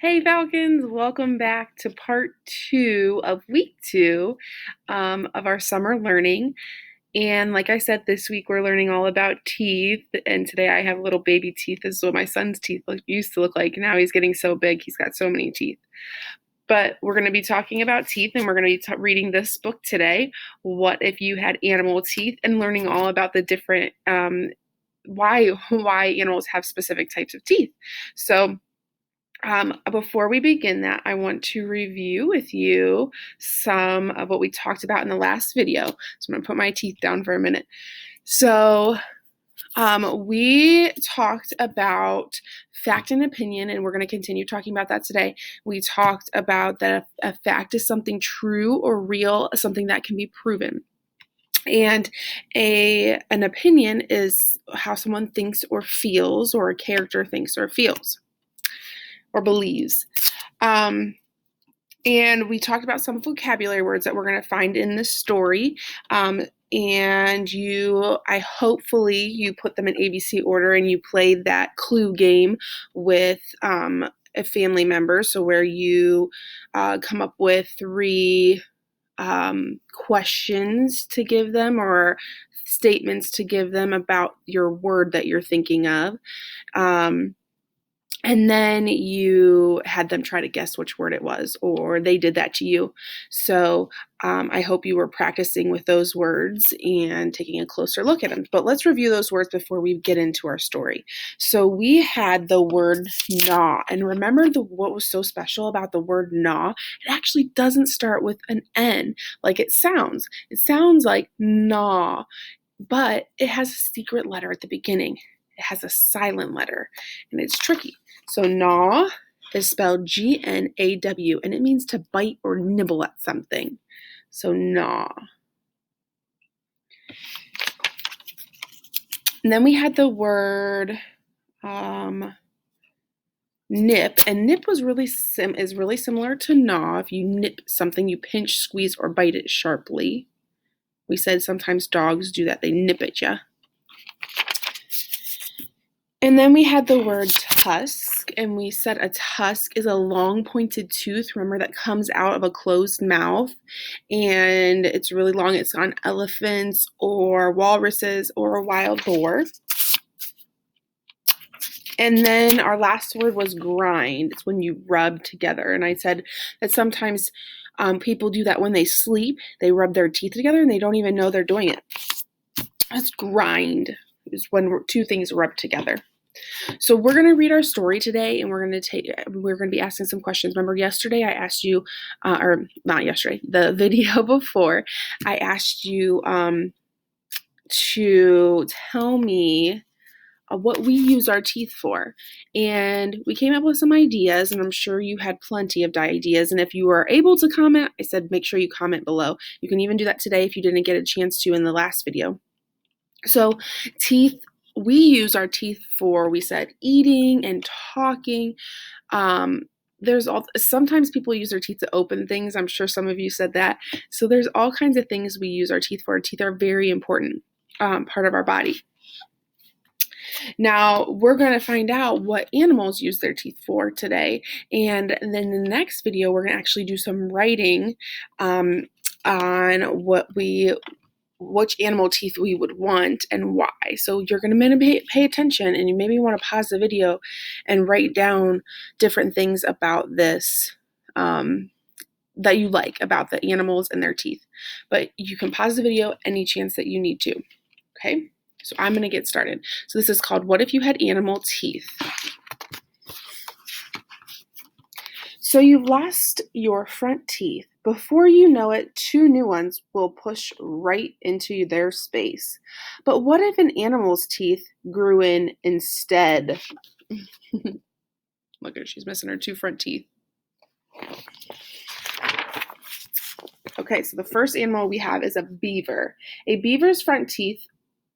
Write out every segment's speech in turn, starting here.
Hey Falcons, welcome back to part two of week two of our summer learning. And like I said, this week we're learning all about teeth. And today I have little baby teeth. This is what my son's teeth used to look like. Now he's getting so big, he's got so many teeth. But we're going to be talking about teeth, and we're going to be reading this book today, What If You Had Animal Teeth, and learning all about the different why animals have specific types of teeth. So before we begin that, I want to review with you some of what we talked about in the last video. So I'm going to put my teeth down for a minute. So we talked about fact and opinion, and we're going to continue talking about that today. We talked about that a fact is something true or real, something that can be proven. And an opinion is how someone thinks or feels, or a character thinks or feels or believes. And we talked about some vocabulary words that we're going to find in this story. And hopefully you put them in ABC order and you played that clue game with a family member. So where you come up with three questions to give them or statements to give them about your word that you're thinking of. And then you had them try to guess which word it was, or they did that to you. So I hope you were practicing with those words and taking a closer look at them. But let's review those words before we get into our story. So we had the word gnaw. And remember what was so special about the word gnaw? It actually doesn't start with an N like it sounds. It sounds like gnaw, but it has a secret letter at the beginning. It has a silent letter, and it's tricky. So gnaw is spelled G-N-A-W, and it means to bite or nibble at something. So gnaw. And then we had the word nip, and nip was is really similar to gnaw. If you nip something, you pinch, squeeze, or bite it sharply. We said sometimes dogs do that. They nip at you. And then we had the word tusk, and we said a tusk is a long pointed tooth, remember, that comes out of a closed mouth, and it's really long. It's on elephants or walruses or a wild boar. And then our last word was grind. It's when you rub together, and I said that sometimes people do that when they sleep. They rub their teeth together, and they don't even know they're doing it. That's grind. It's when two things rub together. So we're going to read our story today, and we're going to be asking some questions. Remember yesterday I asked you, or not yesterday, the video before, I asked you to tell me what we use our teeth for. And we came up with some ideas, and I'm sure you had plenty of ideas. And if you were able to comment, I said make sure you comment below. You can even do that today if you didn't get a chance to in the last video. So teeth, we use our teeth for, we said, eating and talking. Sometimes people use their teeth to open things. I'm sure some of you said that. So there's all kinds of things we use our teeth for. Our teeth are a very important part of our body. Now we're going to find out what animals use their teeth for today. And then in the next video, we're going to actually do some writing on which animal teeth we would want and why. So you're going to pay attention, and you maybe want to pause the video and write down different things about this that you like about the animals and their teeth. But you can pause the video any chance that you need to. Okay, so I'm going to get started. So this is called What If You Had Animal Teeth? So you've lost your front teeth. Before you know it, two new ones will push right into their space. But what if an animal's teeth grew in instead? Look at her, she's missing her two front teeth. Okay, so the first animal we have is a beaver. A beaver's front teeth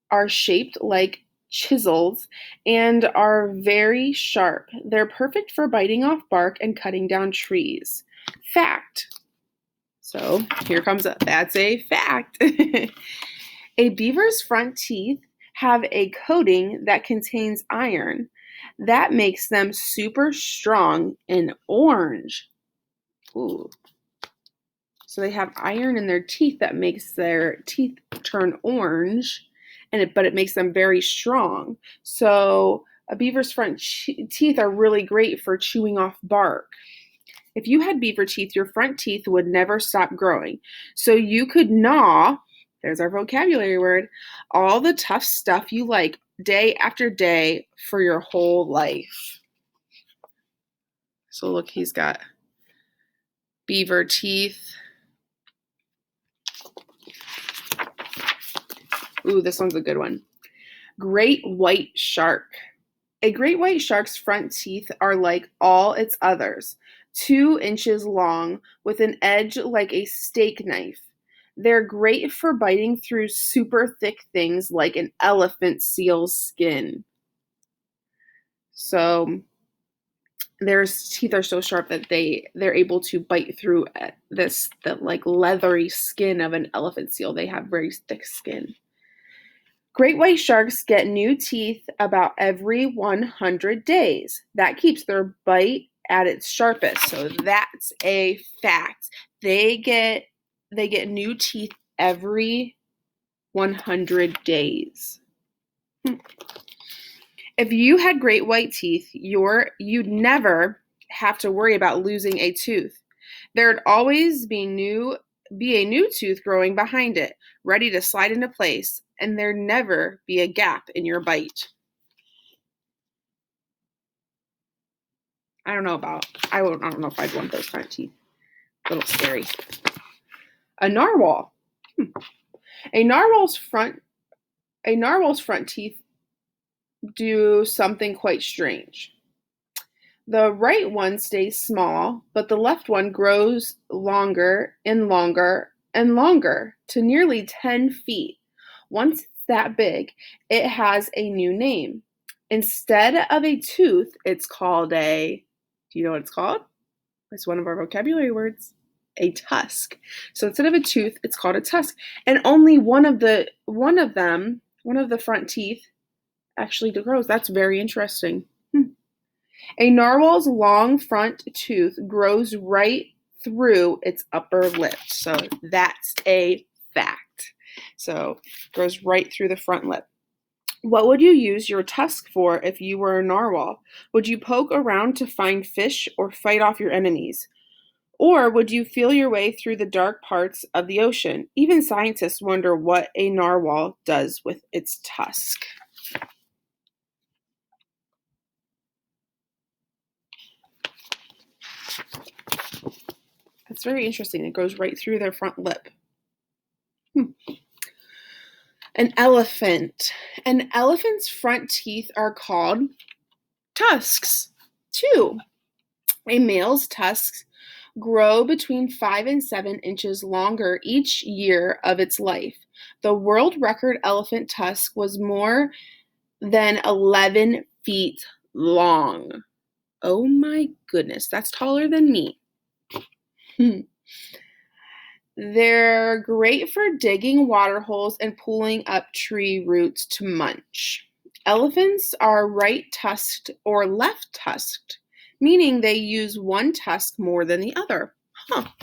are shaped like chisels and are very sharp. They're perfect for biting off bark and cutting down trees. Fact. So here comes that's a fact. A beaver's front teeth have a coating that contains iron. That makes them super strong and orange. Ooh. So they have iron in their teeth that makes their teeth turn orange, but it makes them very strong. So a beaver's front teeth are really great for chewing off bark. If you had beaver teeth, your front teeth would never stop growing. So you could gnaw, there's our vocabulary word, all the tough stuff you like day after day for your whole life. So look, he's got beaver teeth. Ooh, this one's a good one. Great white shark. A great white shark's front teeth are like all its others, 2 inches long with an edge like a steak knife. They're great for biting through super thick things like an elephant seal's skin. So their teeth are so sharp that they're able to bite through the like leathery skin of an elephant seal. They have very thick skin. Great white sharks get new teeth about every 100 days. That keeps their bite at its sharpest. So that's a fact. They get new teeth every 100 days. If you had great white teeth, you'd never have to worry about losing a tooth. There'd always be a new tooth growing behind it, ready to slide into place, and there'd never be a gap in your bite. I don't know if I'd want those front teeth. A little scary. A narwhal. A narwhal's front teeth do something quite strange. The right one stays small, but the left one grows longer and longer and longer to nearly 10 feet. Once it's that big, it has a new name. Instead of a tooth, it's called do you know what it's called? It's one of our vocabulary words. A tusk. So instead of a tooth, it's called a tusk. And only one of the front teeth actually grows. That's very interesting. A narwhal's long front tooth grows right through its upper lip. So that's a fact. So it grows right through the front lip. What would you use your tusk for if you were a narwhal? Would you poke around to find fish or fight off your enemies? Or would you feel your way through the dark parts of the ocean? Even scientists wonder what a narwhal does with its tusk. That's very interesting. It goes right through their front lip. An elephant. An elephant's front teeth are called tusks, too. A male's tusks grow between 5 and 7 inches longer each year of its life. The world record elephant tusk was more than 11 feet long. Oh my goodness, that's taller than me. They're great for digging water holes and pulling up tree roots to munch. Elephants are right-tusked or left-tusked, meaning they use one tusk more than the other.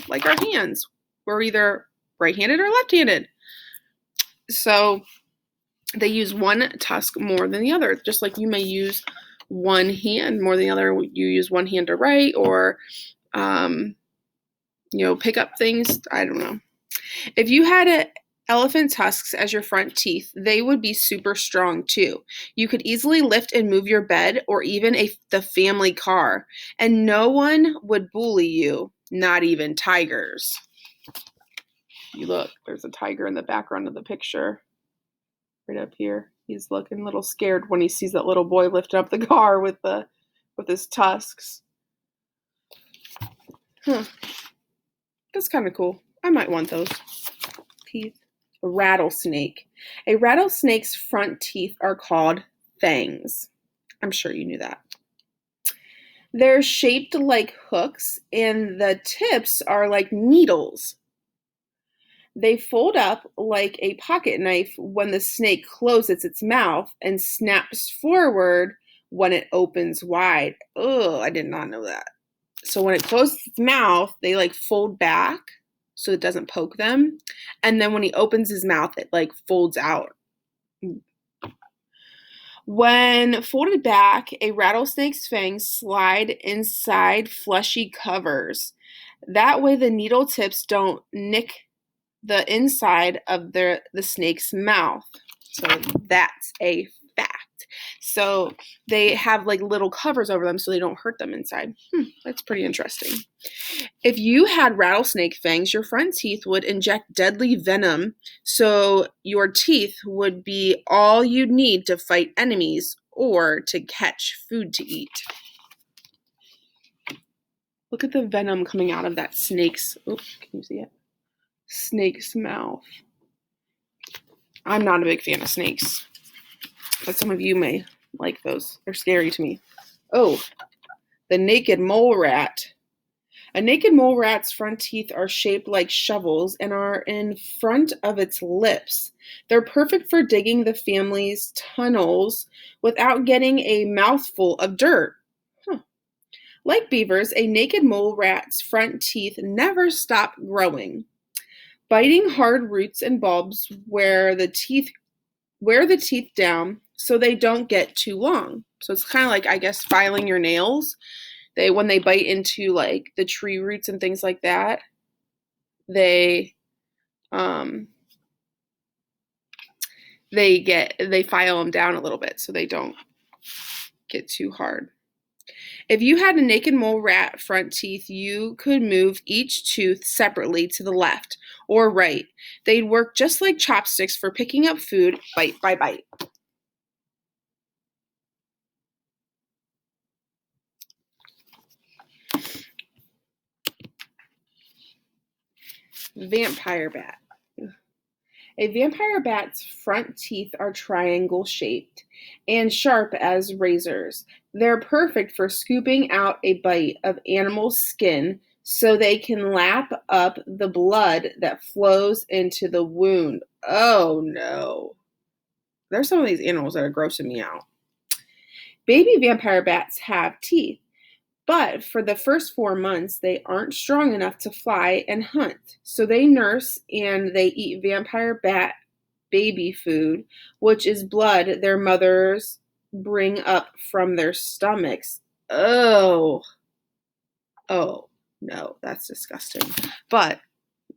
Like our hands. We're either right-handed or left-handed. So they use one tusk more than the other. Just like you may use one hand more than the other. You use one hand to write or pick up things. I don't know. If you had elephant tusks as your front teeth, they would be super strong too. You could easily lift and move your bed or even the family car, and no one would bully you, not even tigers. You look, there's a tiger in the background of the picture, right up here. He's looking a little scared when he sees that little boy lifting up the car with his tusks. That's kind of cool. I might want those teeth. A rattlesnake. A rattlesnake's front teeth are called fangs. I'm sure you knew that. They're shaped like hooks, and the tips are like needles. They fold up like a pocket knife when the snake closes its mouth and snaps forward when it opens wide. Oh, I did not know that. So when it closes its mouth, they like fold back so it doesn't poke them. And then when he opens his mouth, it like folds out. When folded back, a rattlesnake's fangs slide inside fleshy covers. That way the needle tips don't nick the inside of the snake's mouth. So that's a fact. So they have like little covers over them so they don't hurt them inside. That's pretty interesting. If you had rattlesnake fangs, your front teeth would inject deadly venom, so your teeth would be all you'd need to fight enemies or to catch food to eat. Look at the venom coming out of that snake's, can you see it? Snake's mouth. I'm not a big fan of snakes, but some of you may like those. They're scary to me. Oh, the naked mole rat. A naked mole rat's front teeth are shaped like shovels and are in front of its lips. They're perfect for digging the family's tunnels without getting a mouthful of dirt. Like beavers, a naked mole rat's front teeth never stop growing, biting hard roots and bulbs where the teeth down so they don't get too long. So it's kind of like, I guess, filing your nails. When they bite into like the tree roots and things like that, they file them down a little bit so they don't get too hard. If you had a naked mole rat front teeth, you could move each tooth separately to the left or right. They'd work just like chopsticks for picking up food bite by bite. Vampire bat. A vampire bat's front teeth are triangle-shaped and sharp as razors. They're perfect for scooping out a bite of animal skin so they can lap up the blood that flows into the wound. Oh no. There's some of these animals that are grossing me out. Baby vampire bats have teeth, but for the first 4 months, they aren't strong enough to fly and hunt. So they nurse and they eat vampire bat baby food, which is blood their mothers bring up from their stomachs. Oh no, that's disgusting. But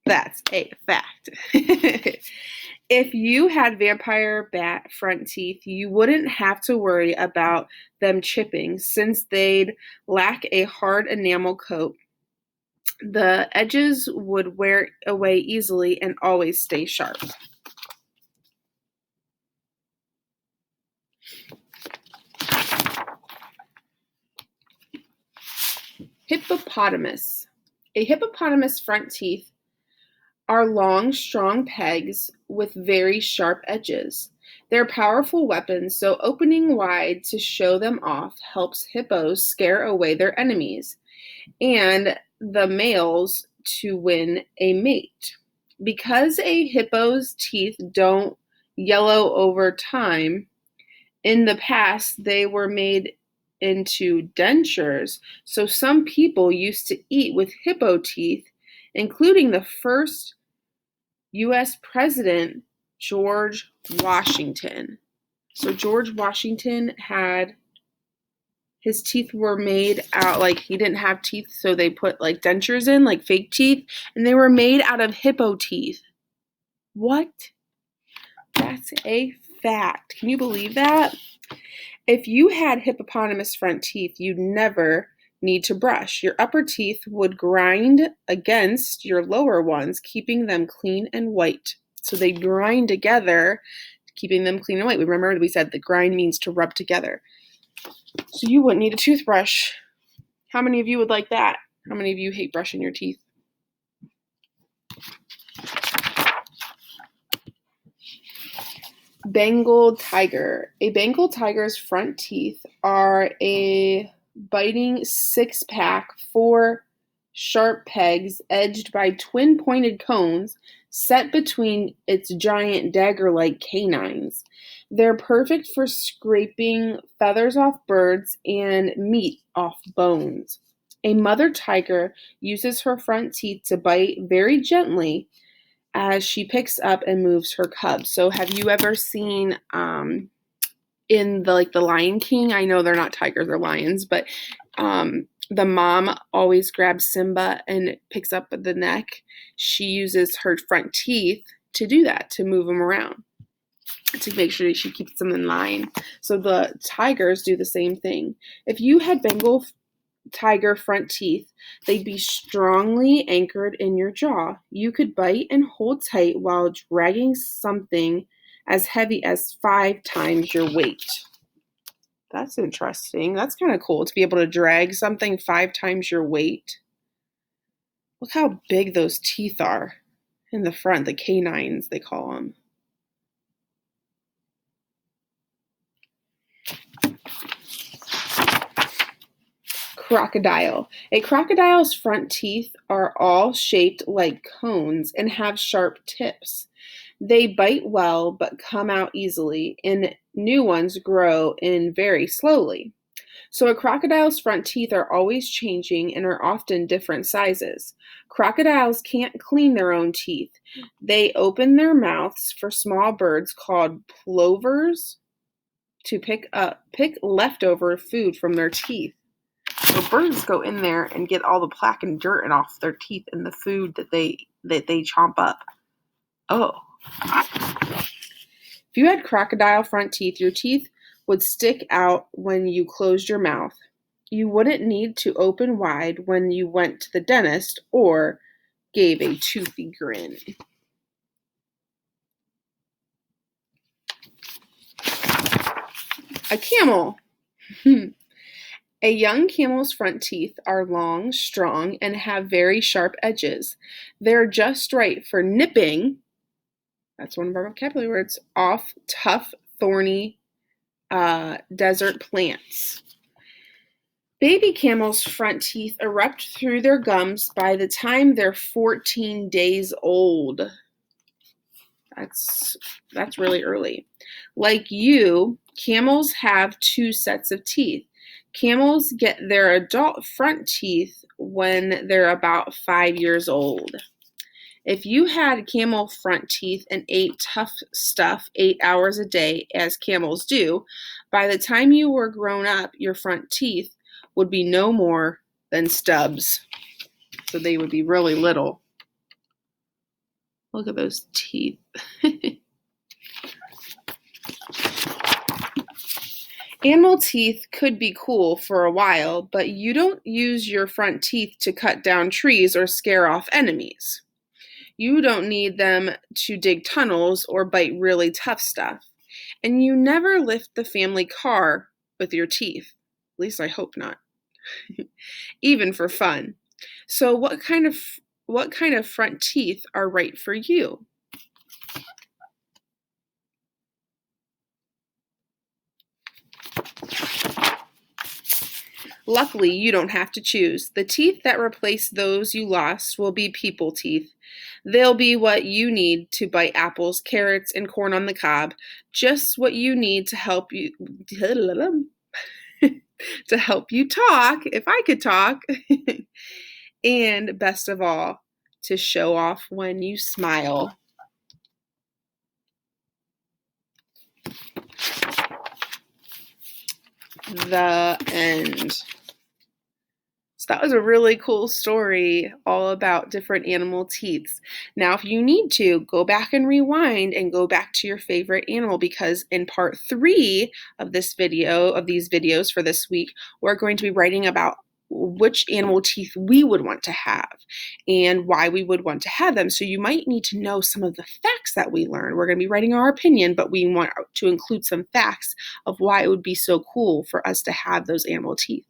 that's a fact. If you had vampire bat front teeth, you wouldn't have to worry about them chipping since they'd lack a hard enamel coat. The edges would wear away easily and always stay sharp. Hippopotamus. A hippopotamus front teeth are long, strong pegs with very sharp edges. They're powerful weapons, so opening wide to show them off helps hippos scare away their enemies and the males to win a mate. Because a hippo's teeth don't yellow over time, in the past they were made into dentures, so some people used to eat with hippo teeth, including the first U.S. President, George Washington. So George Washington his teeth were made out, like he didn't have teeth, so they put like dentures in, like fake teeth, and they were made out of hippo teeth. What? That's a fact. Can you believe that? If you had hippopotamus front teeth, you'd never need to brush. Your upper teeth would grind against your lower ones, keeping them clean and white. So they grind together, keeping them clean and white. Remember we said the grind means to rub together. So you wouldn't need a toothbrush. How many of you would like that? How many of you hate brushing your teeth? Bengal tiger. A Bengal tiger's front teeth are a biting six-pack, 4 sharp pegs edged by twin pointed cones set between its giant dagger-like canines. They're perfect for scraping feathers off birds and meat off bones. A mother tiger uses her front teeth to bite very gently as she picks up and moves her cubs. So have you ever seen in the Lion King? I know they're not tigers, they're lions, but the mom always grabs Simba and picks up the neck. She uses her front teeth to do that, to move him around, to make sure she keeps them in line. So the tigers do the same thing. If you had Bengal tiger front teeth, they'd be strongly anchored in your jaw. You could bite and hold tight while dragging something as heavy as 5 times your weight. That's interesting. That's kind of cool to be able to drag something 5 times your weight. Look how big those teeth are in the front, the canines, they call them. Crocodile. A crocodile's front teeth are all shaped like cones and have sharp tips. They bite well but come out easily, and new ones grow in very slowly. So a crocodile's front teeth are always changing and are often different sizes. Crocodiles can't clean their own teeth. They open their mouths for small birds called plovers to pick leftover food from their teeth. So birds go in there and get all the plaque and dirt and off their teeth and the food that they chomp up. Oh. If you had crocodile front teeth, your teeth would stick out when you closed your mouth. You wouldn't need to open wide when you went to the dentist or gave a toothy grin. A camel. A young camel's front teeth are long, strong, and have very sharp edges. They're just right for nipping, that's one of our vocabulary words, off tough, thorny desert plants. Baby camels' front teeth erupt through their gums by the time they're 14 days old. That's really early. Like you, camels have 2 sets of teeth. Camels get their adult front teeth when they're about 5 years old. If you had camel front teeth and ate tough stuff 8 hours a day, as camels do, by the time you were grown up, your front teeth would be no more than stubs. So they would be really little. Look at those teeth. Animal teeth could be cool for a while, but you don't use your front teeth to cut down trees or scare off enemies. You don't need them to dig tunnels or bite really tough stuff. And you never lift the family car with your teeth. At least I hope not. Even for fun. So what kind of front teeth are right for you? Luckily, you don't have to choose. The teeth that replace those you lost will be people teeth. They'll be what you need to bite apples, carrots, and corn on the cob. Just what you need to help you to help you talk, if I could talk. And best of all, to show off when you smile. The end. So that was a really cool story all about different animal teeths. Now, if you need to, go back and rewind and go back to your favorite animal, because in part 3 of these videos for this week, we're going to be writing about which animal teeth we would want to have and why we would want to have them. So you might need to know some of the facts that we learned. We're going to be writing our opinion, but we want to include some facts of why it would be so cool for us to have those animal teeth.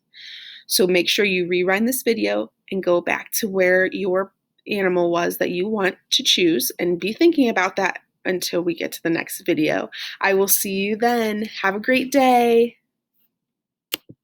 So make sure you rewind this video and go back to where your animal was that you want to choose and be thinking about that until we get to the next video. I will see you then. Have a great day.